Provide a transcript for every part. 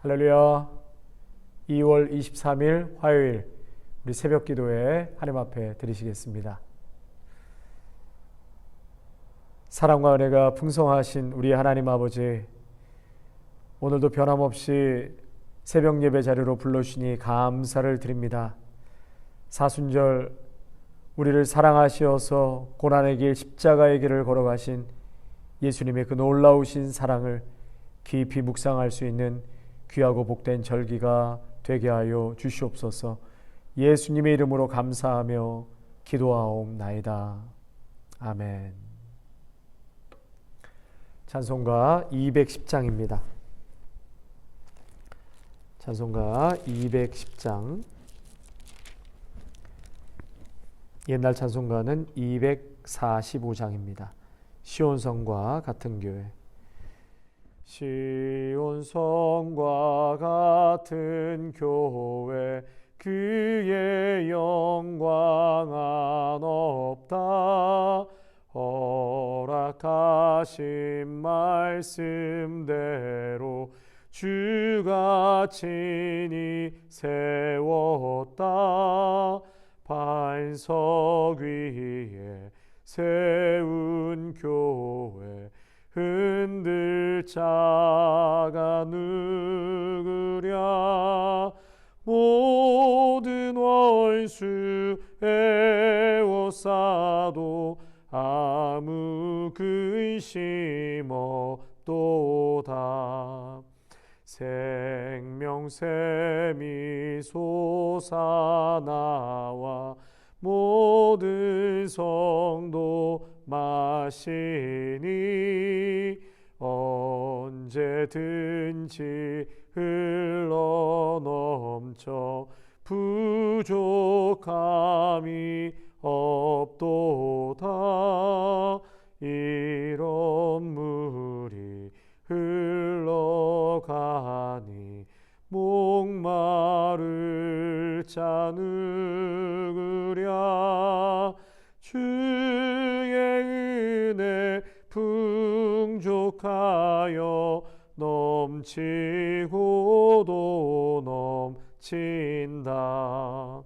할렐루야. 2월 23일 화요일 우리 새벽 기도회 하나님 앞에 드리시겠습니다. 사랑과 은혜가 풍성하신 우리 하나님 아버지, 오늘도 변함없이 새벽 예배 자리로 불러주시니 감사를 드립니다. 사순절 우리를 사랑하시어서 고난의 길 십자가의 길을 걸어가신 예수님의 그 놀라우신 사랑을 깊이 묵상할 수 있는 귀하고 복된 절기가 되게 하여 주시옵소서. 예수님의 이름으로 감사하며 기도하옵나이다. 아멘. 찬송가 210장입니다. 찬송가 210장. 옛날 찬송가는 245장입니다. 시온성과 같은 교회. 시온성과 같은 교회, 그의 영광은 없다. 허락하신 말씀대로 주가 친히 세웠다. 반석 위에 세운 교회, 흔들 자가 누구랴. 모든 원수 에워싸도 아무 근심 없도다. 생명샘이 솟아나와 모든 성도 마시니 언제든지 흘러넘쳐 부족함이 없도다. 이런 물이 흘러가니 목마를 자 누구랴. 주의 은혜 풍족하여 넘치고도 넘친다.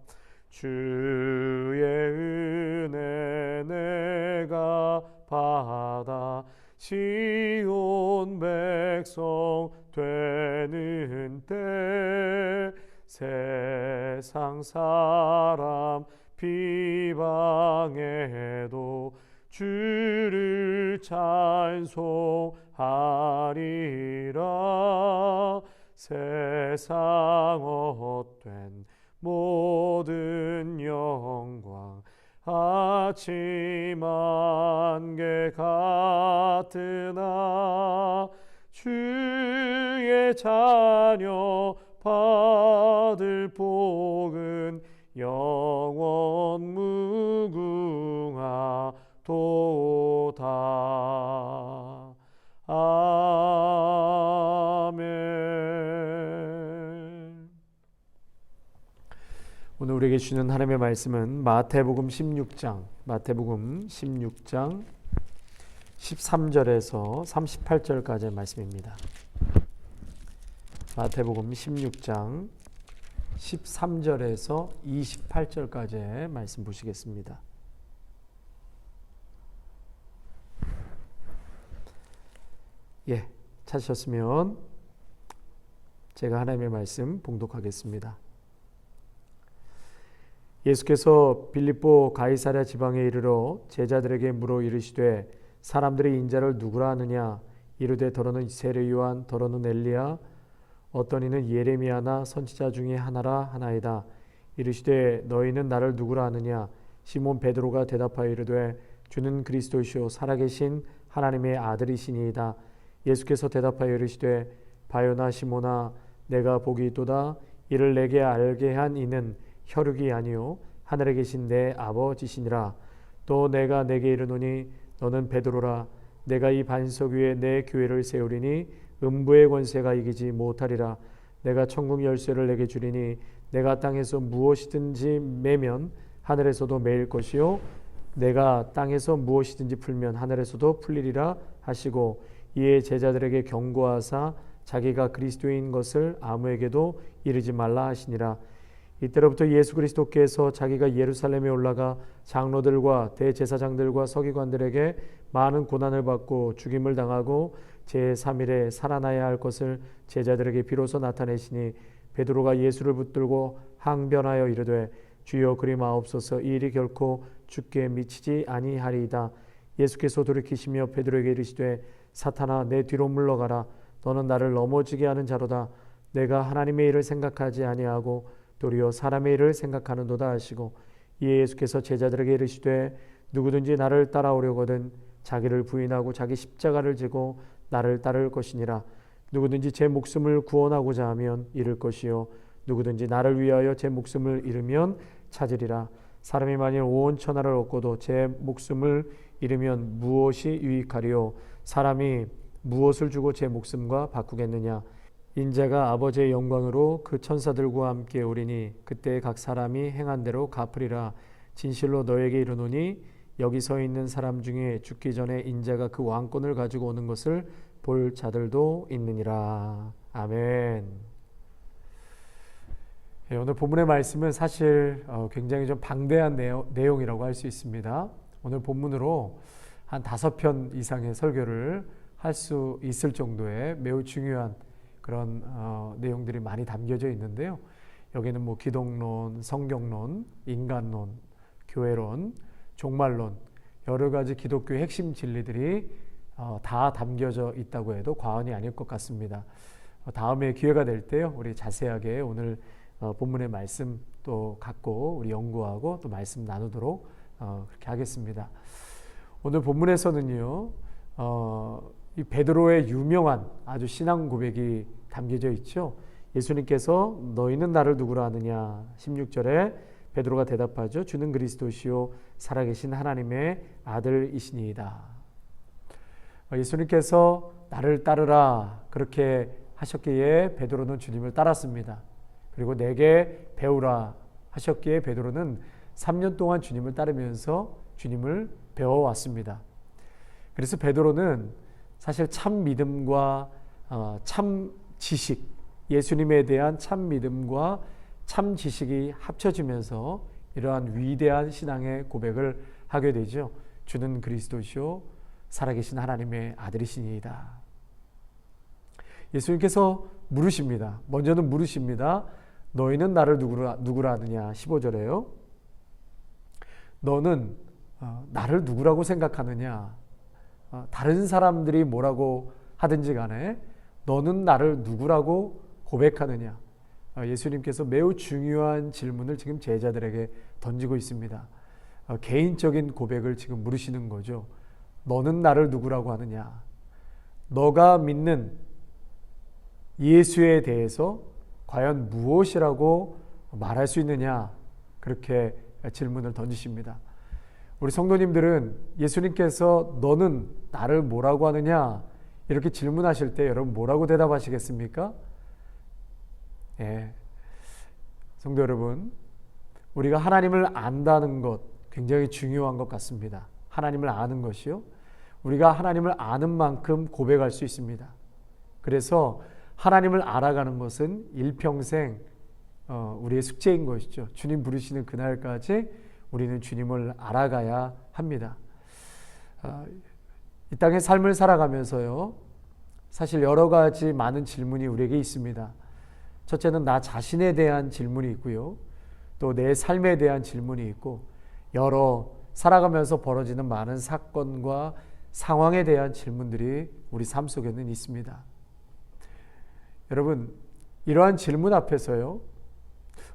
주의 은혜 내가 받아 시온 백성 되는 때, 세상 사람 비방해도 주를 찬송하리라. 세상 헛된 모든 영광 아침 안개 같으나, 주의 자녀 받을 복은 영원 무궁하도다. 아멘. 오늘 우리에게 주는 하나님의 말씀은 마태복음 16장 13절에서 38절까지의 말씀입니다. 마태복음 16장 13절에서 28절까지의 말씀 보시겠습니다. 찾으셨으면 제가 하나님의 말씀 봉독하겠습니다. 예수께서 빌립보 가이사랴 지방에 이르러 제자들에게 물어 이르시되, 사람들이 인자를 누구라 하느냐? 이르되 더러는 세례 요한, 더러는 엘리야, 어떤 이는 예레미야나 선지자 중에 하나라 하나이다. 이르시되 너희는 나를 누구라 하느냐? 시몬 베드로가 대답하여 이르되 주는 그리스도시요 살아계신 하나님의 아들이시니이다. 예수께서 대답하여 이르시되 바요나 시몬아, 내가 복이 있도다. 이를 내게 알게 한 이는 혈육이 아니요 하늘에 계신 내 아버지시니라. 또 내가 내게 이르노니 너는 베드로라. 내가 이 반석 위에 내 교회를 세우리니 음부의 권세가 이기지 못하리라. 내가 천국 열쇠를 내게 주리니 내가 땅에서 무엇이든지 매면 하늘에서도 매일 것이요 내가 땅에서 무엇이든지 풀면 하늘에서도 풀리리라 하시고, 이에 제자들에게 경고하사 자기가 그리스도인 것을 아무에게도 이르지 말라 하시니라. 이때로부터 예수 그리스도께서 자기가 예루살렘에 올라가 장로들과 대제사장들과 서기관들에게 많은 고난을 받고 죽임을 당하고 제3일에 살아나야 할 것을 제자들에게 비로소 나타내시니 베드로가 예수를 붙들고 항변하여 이르되 주여 그리 마옵소서, 이 일이 결코 주께 미치지 아니하리이다. 예수께서 돌이키시며 베드로에게 이르시되 사탄아, 내 뒤로 물러가라. 너는 나를 넘어지게 하는 자로다. 내가 하나님의 일을 생각하지 아니하고 도리어 사람의 일을 생각하는도다 하시고, 이에 예수께서 제자들에게 이르시되 누구든지 나를 따라오려거든 자기를 부인하고 자기 십자가를 지고 나를 따를 것이니라. 누구든지 제 목숨을 구원하고자 하면 잃을 것이요 누구든지 나를 위하여 제 목숨을 잃으면 찾으리라. 사람이 만일 온 천하를 얻고도 제 목숨을 잃으면 무엇이 유익하리요? 사람이 무엇을 주고 제 목숨과 바꾸겠느냐? 인자가 아버지의 영광으로 그 천사들과 함께 오리니 그때 각 사람이 행한 대로 갚으리라. 진실로 너에게 이르노니 여기 서 있는 사람 중에 죽기 전에 인자가 그 왕권을 가지고 오는 것을 볼 자들도 있느니라. 아멘. 오늘 본문의 말씀은 사실 굉장히 좀 방대한 내용이라고 할 수 있습니다. 오늘 본문으로 한 5편 이상의 설교를 할 수 있을 정도의 매우 중요한 그런 내용들이 많이 담겨져 있는데요. 여기는 뭐 기독론, 성경론, 인간론, 교회론, 종말론, 여러 가지 기독교의 핵심 진리들이 다 담겨져 있다고 해도 과언이 아닐 것 같습니다. 다음에 기회가 될 때요, 우리 자세하게 오늘 본문의 말씀 또 갖고 우리 연구하고 또 말씀 나누도록 그렇게 하겠습니다. 오늘 본문에서는요, 이 베드로의 유명한 아주 신앙 고백이 담겨져 있죠. 예수님께서 너희는 나를 누구라 하느냐? 16절에 베드로가 대답하죠. 주는 그리스도시요 살아계신 하나님의 아들이시니이다. 예수님께서 나를 따르라 그렇게 하셨기에 베드로는 주님을 따랐습니다. 그리고 내게 배우라 하셨기에 베드로는 3년 동안 주님을 따르면서 주님을 배워왔습니다. 그래서 베드로는 사실 참 믿음과 참 지식, 예수님에 대한 참 믿음과 참 지식이 합쳐지면서 이러한 위대한 신앙의 고백을 하게 되죠. 주는 그리스도시요 살아계신 하나님의 아들이시니이다. 예수님께서 물으십니다. 먼저는 물으십니다. 너희는 나를 누구라 하느냐? 15절에요. 너는 나를 누구라고 생각하느냐? 다른 사람들이 뭐라고 하든지 간에 너는 나를 누구라고 고백하느냐? 예수님께서 매우 중요한 질문을 지금 제자들에게 던지고 있습니다. 개인적인 고백을 지금 물으시는 거죠. 너는 나를 누구라고 하느냐? 너가 믿는 예수에 대해서 과연 무엇이라고 말할 수 있느냐? 그렇게 질문을 던지십니다. 우리 성도님들은 예수님께서 너는 나를 뭐라고 하느냐? 이렇게 질문하실 때 여러분 뭐라고 대답하시겠습니까? 성도 여러분, 우리가 하나님을 안다는 것 굉장히 중요한 것 같습니다. 하나님을 아는 것이요. 우리가 하나님을 아는 만큼 고백할 수 있습니다. 그래서 하나님을 알아가는 것은 일평생 우리의 숙제인 것이죠. 주님 부르시는 그날까지 우리는 주님을 알아가야 합니다. 이 땅의 삶을 살아가면서요, 사실 여러 가지 많은 질문이 우리에게 있습니다. 첫째는 나 자신에 대한 질문이 있고요. 또 내 삶에 대한 질문이 있고, 여러 살아가면서 벌어지는 많은 사건과 상황에 대한 질문들이 우리 삶 속에는 있습니다. 여러분, 이러한 질문 앞에서요,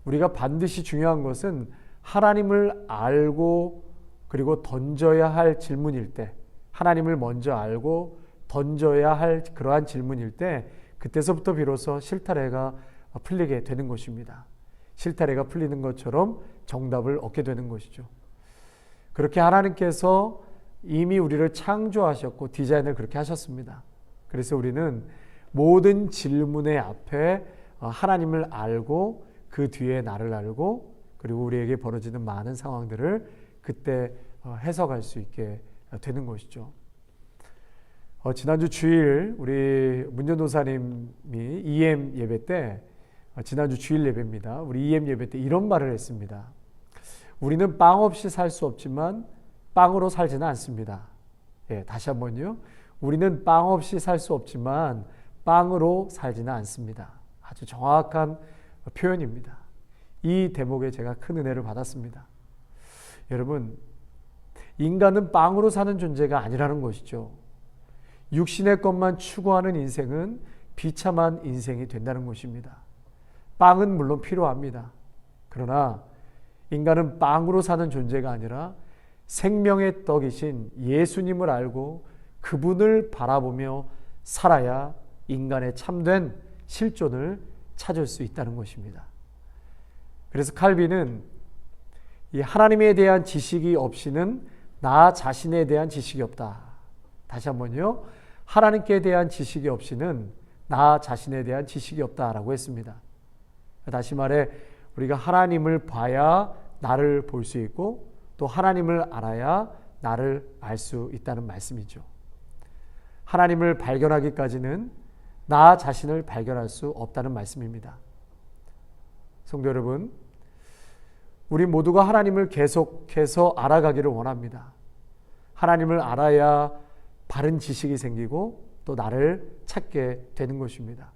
우리가 반드시 중요한 것은 하나님을 알고 그리고 던져야 할 질문일 때, 하나님을 먼저 알고 던져야 할 그러한 질문일 때, 그때서부터 비로소 실타래가 풀리게 되는 것입니다. 실타래가 풀리는 것처럼 정답을 얻게 되는 것이죠. 그렇게 하나님께서 이미 우리를 창조하셨고 디자인을 그렇게 하셨습니다. 그래서 우리는 모든 질문의 앞에 하나님을 알고 그 뒤에 나를 알고 그리고 우리에게 벌어지는 많은 상황들을 그때 해석할 수 있게 되는 것이죠. 지난주 주일 우리 문전도사님 EM 예배 때, 지난주 주일 예배입니다. 우리 EM 예배 때 이런 말을 했습니다. 우리는 빵 없이 살 수 없지만 빵으로 살지는 않습니다. 예, 다시 한번요. 우리는 빵 없이 살 수 없지만 빵으로 살지는 않습니다. 아주 정확한 표현입니다. 이 대목에 제가 큰 은혜를 받았습니다. 여러분, 인간은 빵으로 사는 존재가 아니라는 것이죠. 육신의 것만 추구하는 인생은 비참한 인생이 된다는 것입니다. 빵은 물론 필요합니다. 그러나 인간은 빵으로 사는 존재가 아니라 생명의 떡이신 예수님을 알고 그분을 바라보며 살아야 인간의 참된 실존을 찾을 수 있다는 것입니다. 그래서 칼빈은 이 하나님에 대한 지식이 없이는 나 자신에 대한 지식이 없다. 다시 한번요. 하나님께 대한 지식이 없이는 나 자신에 대한 지식이 없다라고 했습니다. 다시 말해 우리가 하나님을 봐야 나를 볼 수 있고 또 하나님을 알아야 나를 알 수 있다는 말씀이죠. 하나님을 발견하기까지는 나 자신을 발견할 수 없다는 말씀입니다. 성도 여러분, 우리 모두가 하나님을 계속해서 알아가기를 원합니다. 하나님을 알아야 바른 지식이 생기고 또 나를 찾게 되는 것입니다.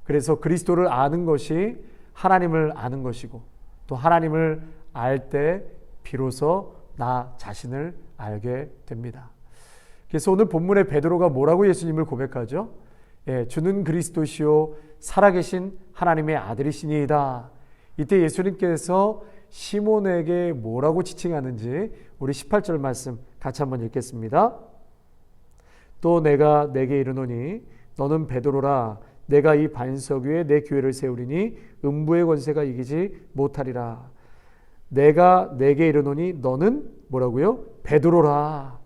그래서 그리스도를 아는 것이 하나님을 아는 것이고 또 하나님을 알 때 비로소 나 자신을 알게 됩니다. 그래서 오늘 본문에 베드로가 뭐라고 예수님을 고백하죠? 주는 그리스도시요 살아계신 하나님의 아들이시니이다. 이때 예수님께서 시몬에게 뭐라고 지칭하는지 우리 18절 말씀 같이 한번 읽겠습니다. 또 내가 내게 이르노니 너는 베드로라. 내가 이 반석 위에 내 교회를 세우리니 음부의 권세가 이기지 못하리라. 내가 내게 이르노니 너는 뭐라고요? 베드로라.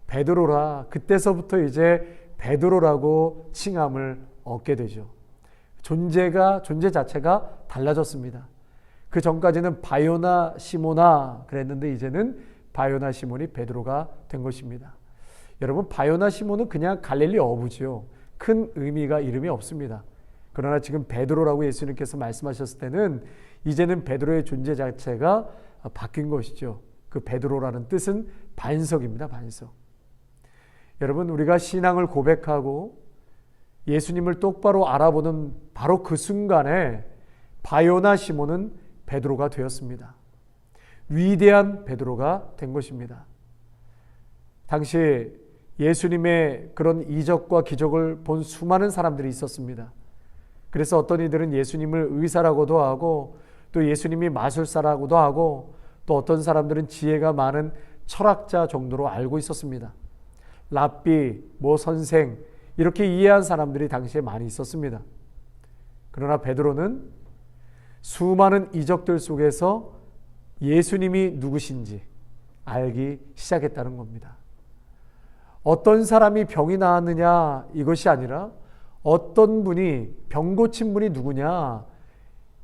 베드로라. 그때서부터 이제 베드로라고 칭함을 얻게 되죠. 존재 자체가 달라졌습니다. 그 전까지는 바요나 시모나 그랬는데 이제는 바요나 시몬이 베드로가 된 것입니다. 여러분, 바요나 시몬은 그냥 갈릴리 어부죠. 큰 의미가 이름이 없습니다. 그러나 지금 베드로라고 예수님께서 말씀하셨을 때는 이제는 베드로의 존재 자체가 바뀐 것이죠. 그 베드로라는 뜻은 반석입니다. 반석. 여러분, 우리가 신앙을 고백하고 예수님을 똑바로 알아보는 바로 그 순간에 바요나 시몬은 베드로가 되었습니다. 위대한 베드로가 된 것입니다. 당시 예수님의 그런 이적과 기적을 본 수많은 사람들이 있었습니다. 그래서 어떤 이들은 예수님을 의사라고도 하고 또 예수님이 마술사라고도 하고 또 어떤 사람들은 지혜가 많은 철학자 정도로 알고 있었습니다. 랍비, 선생 이렇게 이해한 사람들이 당시에 많이 있었습니다. 그러나 베드로는 수많은 이적들 속에서 예수님이 누구신지 알기 시작했다는 겁니다. 어떤 사람이 병이 나았느냐 이것이 아니라 어떤 분이 병 고친 분이 누구냐,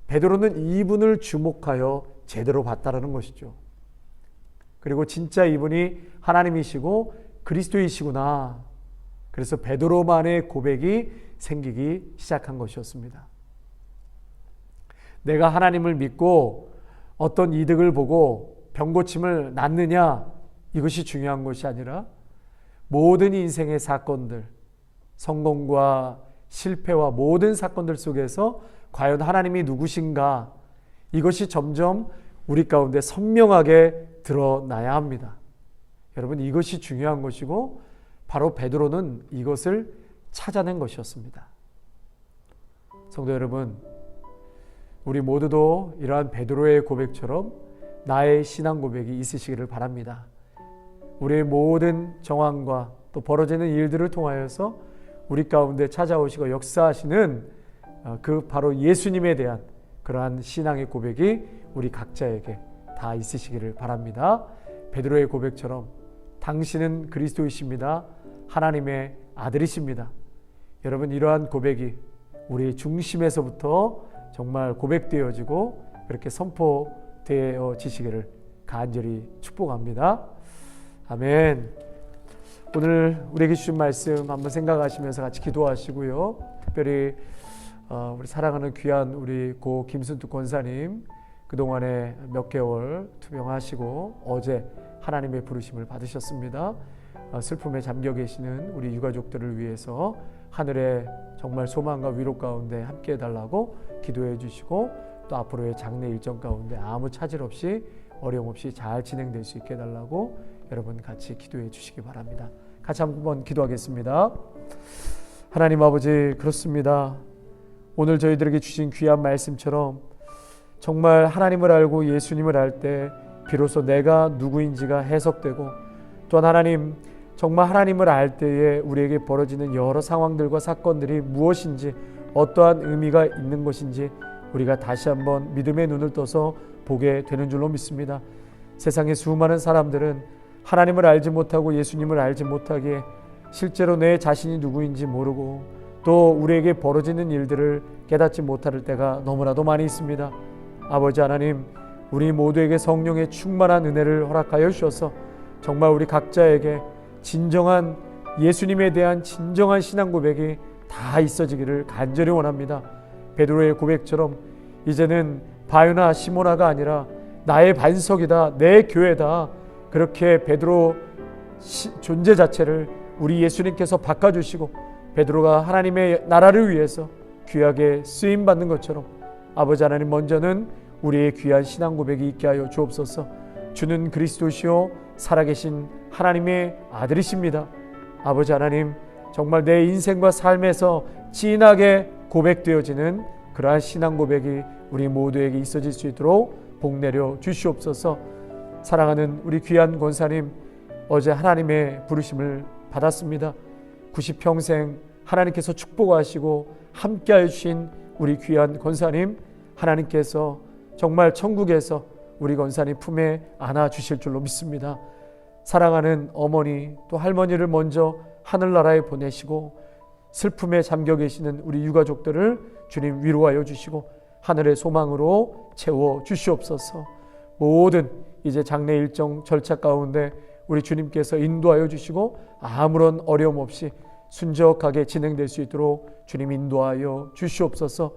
베드로는 이분을 주목하여 제대로 봤다라는 것이죠. 그리고 진짜 이분이 하나님이시고 그리스도이시구나. 그래서 베드로만의 고백이 생기기 시작한 것이었습니다. 내가 하나님을 믿고 어떤 이득을 보고 병고침을 낫느냐 이것이 중요한 것이 아니라 모든 인생의 사건들, 성공과 실패와 모든 사건들 속에서 과연 하나님이 누구신가 이것이 점점 우리 가운데 선명하게 드러나야 합니다. 여러분, 이것이 중요한 것이고 바로 베드로는 이것을 찾아낸 것이었습니다. 성도 여러분, 우리 모두도 이러한 베드로의 고백처럼 나의 신앙 고백이 있으시기를 바랍니다. 우리의 모든 정황과 또 벌어지는 일들을 통하여서 우리 가운데 찾아오시고 역사하시는 그 바로 예수님에 대한 그러한 신앙의 고백이 우리 각자에게 다 있으시기를 바랍니다. 베드로의 고백처럼 당신은 그리스도이십니다. 하나님의 아들이십니다. 여러분, 이러한 고백이 우리 중심에서부터 정말 고백되어지고 그렇게 선포되어지시기를 간절히 축복합니다. 아멘. 오늘 우리에게 주신 말씀 한번 생각하시면서 같이 기도하시고요. 특별히 우리 사랑하는 귀한 우리 고 김순뚝 권사님, 그동안에 몇 개월 투병하시고 어제 하나님의 부르심을 받으셨습니다. 슬픔에 잠겨 계시는 우리 유가족들을 위해서 하늘의 정말 소망과 위로 가운데 함께 해달라고 기도해 주시고, 또 앞으로의 장례 일정 가운데 아무 차질 없이 어려움 없이 잘 진행될 수 있게 해달라고 여러분 같이 기도해 주시기 바랍니다. 같이 한번 기도하겠습니다. 하나님 아버지, 그렇습니다. 오늘 저희들에게 주신 귀한 말씀처럼 정말 하나님을 알고 예수님을 알 때 비로소 내가 누구인지가 해석되고, 또한 하나님, 정말 하나님을 알 때에 우리에게 벌어지는 여러 상황들과 사건들이 무엇인지, 어떠한 의미가 있는 것인지 우리가 다시 한번 믿음의 눈을 떠서 보게 되는 줄로 믿습니다. 세상의 수많은 사람들은 하나님을 알지 못하고 예수님을 알지 못하기에 실제로 내 자신이 누구인지 모르고 또 우리에게 벌어지는 일들을 깨닫지 못할 때가 너무나도 많이 있습니다. 아버지 하나님, 우리 모두에게 성령의 충만한 은혜를 허락하여 주셔서 정말 우리 각자에게 진정한 예수님에 대한 진정한 신앙 고백이 다 있어지기를 간절히 원합니다. 베드로의 고백처럼 이제는 바요나 시모나가 아니라 나의 반석이다, 내 교회다, 그렇게 베드로 존재 자체를 우리 예수님께서 바꿔주시고 베드로가 하나님의 나라를 위해서 귀하게 쓰임받는 것처럼 아버지 하나님, 먼저는 우리의 귀한 신앙 고백이 있게 하여 주옵소서. 주는 그리스도시요 살아계신 하나님의 아들이십니다. 아버지 하나님, 정말 내 인생과 삶에서 진하게 고백되어지는 그러한 신앙 고백이 우리 모두에게 있어질 수 있도록 복 내려 주시옵소서. 사랑하는 우리 귀한 권사님, 어제 하나님의 부르심을 받았습니다. 90평생 하나님께서 축복하시고 함께하여 주신 우리 귀한 권사님, 하나님께서 정말 천국에서 우리 권사님 품에 안아주실 줄로 믿습니다. 사랑하는 어머니 또 할머니를 먼저 하늘나라에 보내시고 슬픔에 잠겨 계시는 우리 유가족들을 주님 위로하여 주시고 하늘의 소망으로 채워 주시옵소서. 모든 이제 장례 일정 절차 가운데 우리 주님께서 인도하여 주시고 아무런 어려움 없이 순적하게 진행될 수 있도록 주님 인도하여 주시옵소서.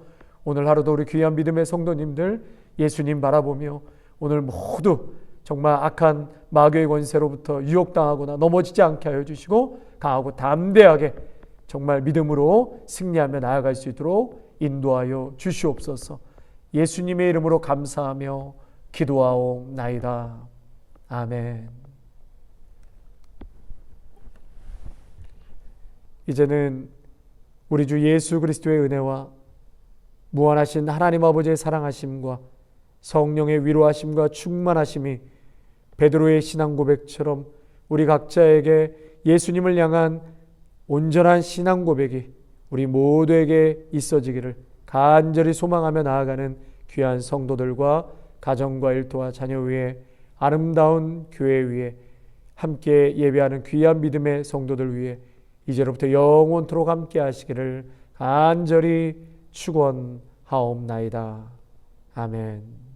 오늘 하루도 우리 귀한 믿음의 성도님들 예수님 바라보며 오늘 모두 정말 악한 마귀의 권세로부터 유혹당하거나 넘어지지 않게 하여 주시고 강하고 담대하게 정말 믿음으로 승리하며 나아갈 수 있도록 인도하여 주시옵소서. 예수님의 이름으로 감사하며 기도하옵나이다. 아멘. 이제는 우리 주 예수 그리스도의 은혜와 무한하신 하나님 아버지의 사랑하심과 성령의 위로하심과 충만하심이 베드로의 신앙 고백처럼 우리 각자에게 예수님을 향한 온전한 신앙 고백이 우리 모두에게 있어지기를 간절히 소망하며 나아가는 귀한 성도들과 가정과 일터와 자녀 위에, 아름다운 교회 위에, 함께 예배하는 귀한 믿음의 성도들 위에 이제로부터 영원토록 함께 하시기를 간절히 축원하옵나이다. 아멘.